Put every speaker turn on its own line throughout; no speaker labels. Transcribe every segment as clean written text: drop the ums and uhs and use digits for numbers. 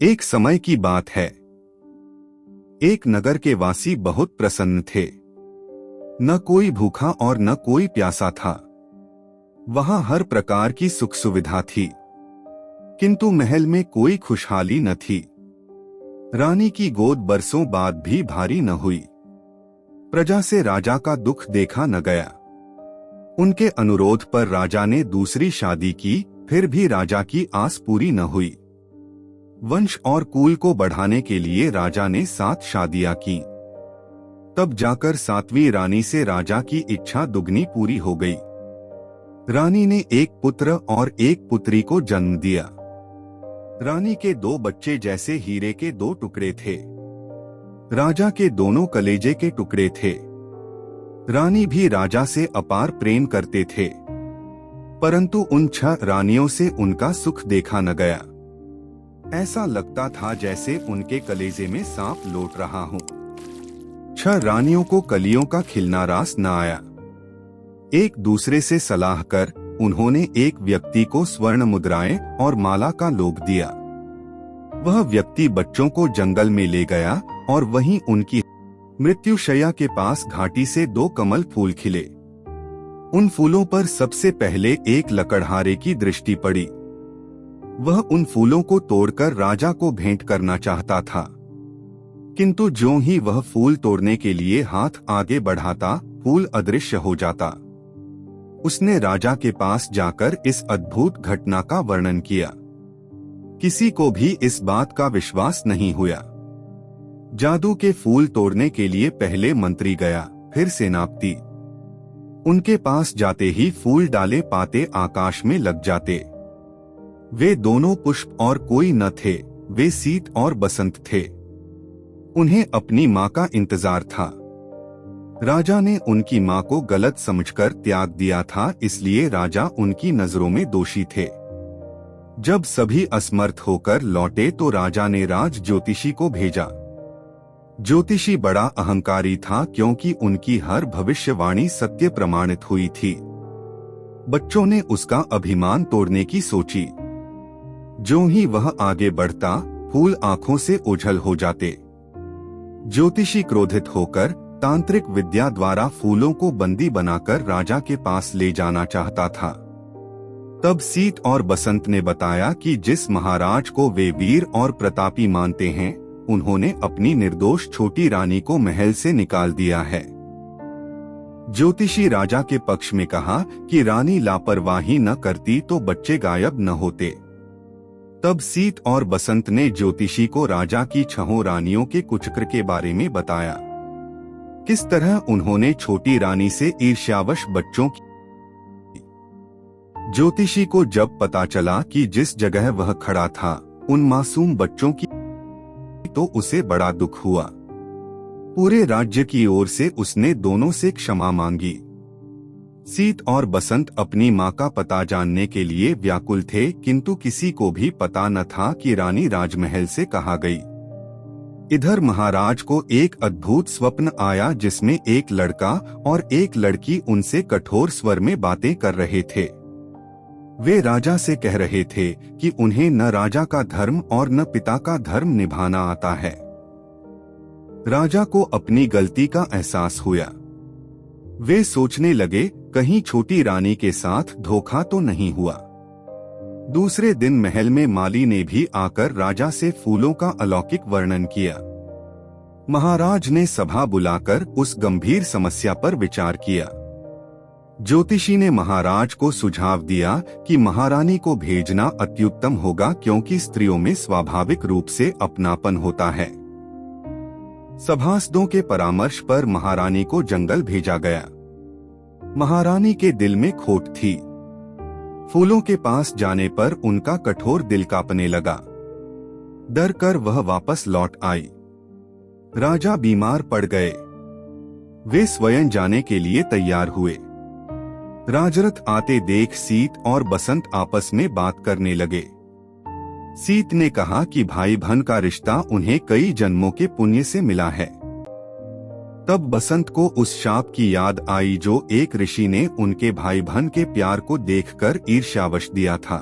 एक समय की बात है। एक नगर के वासी बहुत प्रसन्न थे। न कोई भूखा और न कोई प्यासा था। वहां हर प्रकार की सुख सुविधा थी, किंतु महल में कोई खुशहाली न थी। रानी की गोद बरसों बाद भी भारी न हुई। प्रजा से राजा का दुख देखा न गया। उनके अनुरोध पर राजा ने दूसरी शादी की, फिर भी राजा की आस पूरी न हुई। वंश और कुल को बढ़ाने के लिए राजा ने 7 शादियां की। तब जाकर 7वीं रानी से राजा की इच्छा दुगनी पूरी हो गई। रानी ने एक पुत्र और एक पुत्री को जन्म दिया। रानी के 2 बच्चे जैसे हीरे के 2 टुकड़े थे। राजा के दोनों कलेजे के टुकड़े थे। रानी भी राजा से अपार प्रेम करते थे, परंतु उन 6 रानियों से उनका सुख देखा न गया। ऐसा लगता था जैसे उनके कलेजे में सांप लौट रहा हो। 6 रानियों को कलियों का खिलना रास न आया। एक दूसरे से सलाह कर उन्होंने एक व्यक्ति को स्वर्ण मुद्राएं और माला का लोभ दिया। वह व्यक्ति बच्चों को जंगल में ले गया और वहीं उनकी मृत्युशैया के पास घाटी से 2 कमल फूल खिले। उन फूलों पर सबसे पहले एक लकड़हारे की दृष्टि पड़ी। वह उन फूलों को तोड़कर राजा को भेंट करना चाहता था, किंतु ज्यों ही वह फूल तोड़ने के लिए हाथ आगे बढ़ाता, फूल अदृश्य हो जाता। उसने राजा के पास जाकर इस अद्भुत घटना का वर्णन किया। किसी को भी इस बात का विश्वास नहीं हुआ। जादू के फूल तोड़ने के लिए पहले मंत्री गया, फिर सेनापति। उनके पास जाते ही फूल डाले पाते आकाश में लग जाते। वे दोनों पुष्प और कोई न थे, वे शीत और बसंत थे। उन्हें अपनी माँ का इंतजार था। राजा ने उनकी माँ को गलत समझकर त्याग दिया था, इसलिए राजा उनकी नजरों में दोषी थे। जब सभी असमर्थ होकर लौटे तो राजा ने राज ज्योतिषी को भेजा। ज्योतिषी बड़ा अहंकारी था, क्योंकि उनकी हर भविष्यवाणी सत्य प्रमाणित हुई थी। बच्चों ने उसका अभिमान तोड़ने की सोची। ज्यों ही वह आगे बढ़ता, फूल आंखों से ओझल हो जाते। ज्योतिषी क्रोधित होकर तांत्रिक विद्या द्वारा फूलों को बंदी बनाकर राजा के पास ले जाना चाहता था। तब शीत और बसंत ने बताया कि जिस महाराज को वे वीर और प्रतापी मानते हैं, उन्होंने अपनी निर्दोष छोटी रानी को महल से निकाल दिया है। ज्योतिषी राजा के पक्ष में कहा कि रानी लापरवाही न करती तो बच्चे गायब न होते। तब शीत और बसंत ने ज्योतिषी को राजा की 6 रानियों के कुचक्र के बारे में बताया। किस तरह उन्होंने छोटी रानी से ईर्ष्यावश बच्चों की। ज्योतिषी को जब पता चला कि जिस जगह वह खड़ा था उन मासूम बच्चों की, तो उसे बड़ा दुख हुआ। पूरे राज्य की ओर से उसने दोनों से क्षमा मांगी। शीत और बसंत अपनी माँ का पता जानने के लिए व्याकुल थे, किंतु किसी को भी पता न था कि रानी राजमहल से कहाँ गई। इधर महाराज को एक अद्भुत स्वप्न आया, जिसमें एक लड़का और एक लड़की उनसे कठोर स्वर में बातें कर रहे थे। वे राजा से कह रहे थे कि उन्हें न राजा का धर्म और न पिता का धर्म निभाना आता है। राजा को अपनी गलती का एहसास हुआ। वे सोचने लगे, कहीं छोटी रानी के साथ धोखा तो नहीं हुआ। दूसरे दिन महल में माली ने भी आकर राजा से फूलों का अलौकिक वर्णन किया। महाराज ने सभा बुलाकर उस गंभीर समस्या पर विचार किया। ज्योतिषी ने महाराज को सुझाव दिया कि महारानी को भेजना अत्युत्तम होगा, क्योंकि स्त्रियों में स्वाभाविक रूप से अपनापन होता है। सभासदों के परामर्श पर महारानी को जंगल भेजा गया। महारानी के दिल में खोट थी। फूलों के पास जाने पर उनका कठोर दिल कांपने लगा। डर कर वह वापस लौट आई। राजा बीमार पड़ गए। वे स्वयं जाने के लिए तैयार हुए। राजरथ आते देख शीत और बसंत आपस में बात करने लगे। शीत ने कहा कि भाई बहन का रिश्ता उन्हें कई जन्मों के पुण्य से मिला है। तब बसंत को उस शाप की याद आई जो एक ऋषि ने उनके भाई बहन के प्यार को देखकर ईर्ष्यावश दिया था।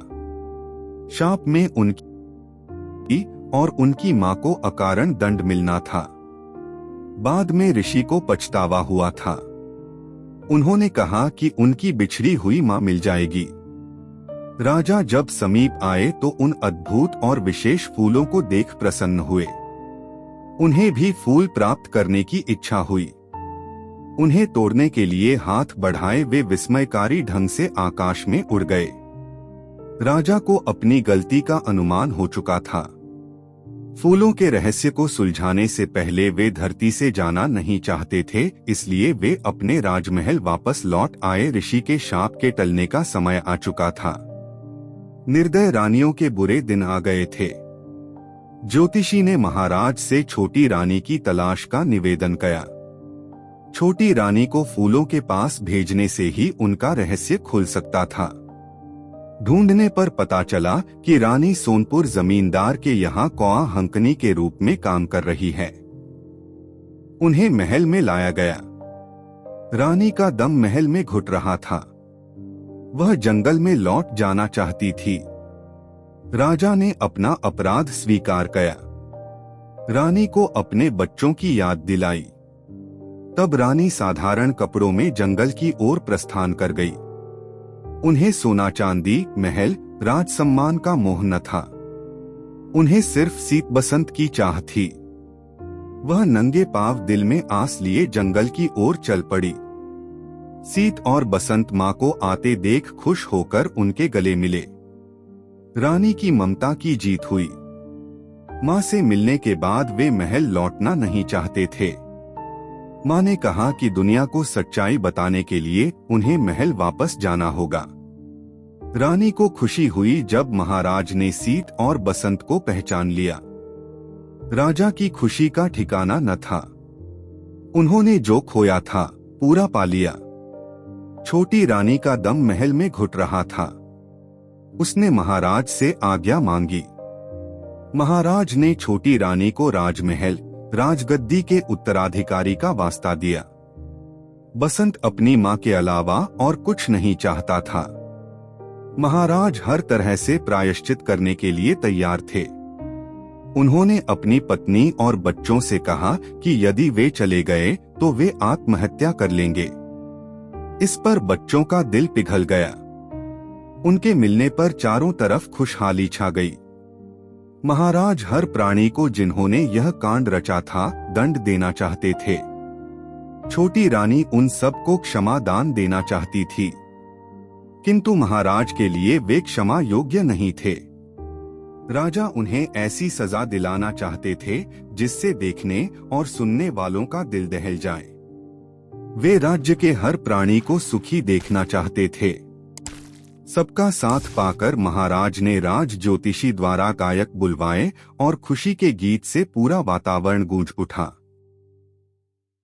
शाप में उनकी और उनकी मां को अकारण दंड मिलना था। बाद में ऋषि को पछतावा हुआ था। उन्होंने कहा कि उनकी बिछड़ी हुई मां मिल जाएगी। राजा जब समीप आए तो उन अद्भुत और विशेष फूलों को देख प्रसन्न हुए। उन्हें भी फूल प्राप्त करने की इच्छा हुई। उन्हें तोड़ने के लिए हाथ बढ़ाए वे विस्मयकारी ढंग से आकाश में उड़ गए। राजा को अपनी गलती का अनुमान हो चुका था। फूलों के रहस्य को सुलझाने से पहले वे धरती से जाना नहीं चाहते थे, इसलिए वे अपने राजमहल वापस लौट आए। ऋषि के शाप के टलने का समय आ चुका था। निर्दय रानियों के बुरे दिन आ गए थे। ज्योतिषी ने महाराज से छोटी रानी की तलाश का निवेदन किया। छोटी रानी को फूलों के पास भेजने से ही उनका रहस्य खुल सकता था। ढूंढने पर पता चला कि रानी सोनपुर जमींदार के यहाँ कौआ हंकनी के रूप में काम कर रही है। उन्हें महल में लाया गया। रानी का दम महल में घुट रहा था। वह जंगल में लौट जाना चाहती थी। राजा ने अपना अपराध स्वीकार किया। रानी को अपने बच्चों की याद दिलाई। तब रानी साधारण कपड़ों में जंगल की ओर प्रस्थान कर गई। उन्हें सोना चांदी, महल, राज सम्मान का मोह न था। उन्हें सिर्फ सीत बसंत की चाह थी। वह नंगे पांव दिल में आस लिए जंगल की ओर चल पड़ी। सीत और बसंत मां को आते देख खुश होकर उनके गले मिले। रानी की ममता की जीत हुई। मां से मिलने के बाद वे महल लौटना नहीं चाहते थे। मां ने कहा कि दुनिया को सच्चाई बताने के लिए उन्हें महल वापस जाना होगा। रानी को खुशी हुई जब महाराज ने सीत और बसंत को पहचान लिया। राजा की खुशी का ठिकाना न था। उन्होंने जो खोया था पूरा पा लिया। छोटी रानी का दम महल में घुट रहा था। उसने महाराज से आज्ञा मांगी। महाराज ने छोटी रानी को राजमहल, राजगद्दी के उत्तराधिकारी का वास्ता दिया। बसंत अपनी मां के अलावा और कुछ नहीं चाहता था। महाराज हर तरह से प्रायश्चित करने के लिए तैयार थे। उन्होंने अपनी पत्नी और बच्चों से कहा कि यदि वे चले गए तो वे आत्महत्या कर लेंगे। इस पर बच्चों का दिल पिघल गया। उनके मिलने पर चारों तरफ खुशहाली छा गई। महाराज हर प्राणी को जिन्होंने यह कांड रचा था दंड देना चाहते थे। छोटी रानी उन सब को क्षमा दान देना चाहती थी, किंतु महाराज के लिए वे क्षमा योग्य नहीं थे। राजा उन्हें ऐसी सजा दिलाना चाहते थे जिससे देखने और सुनने वालों का दिल दहल जाए। वे राज्य के हर प्राणी को सुखी देखना चाहते थे। सबका साथ पाकर महाराज ने राज ज्योतिषी द्वारा गायक बुलवाए और खुशी के गीत से पूरा वातावरण गूंज उठा।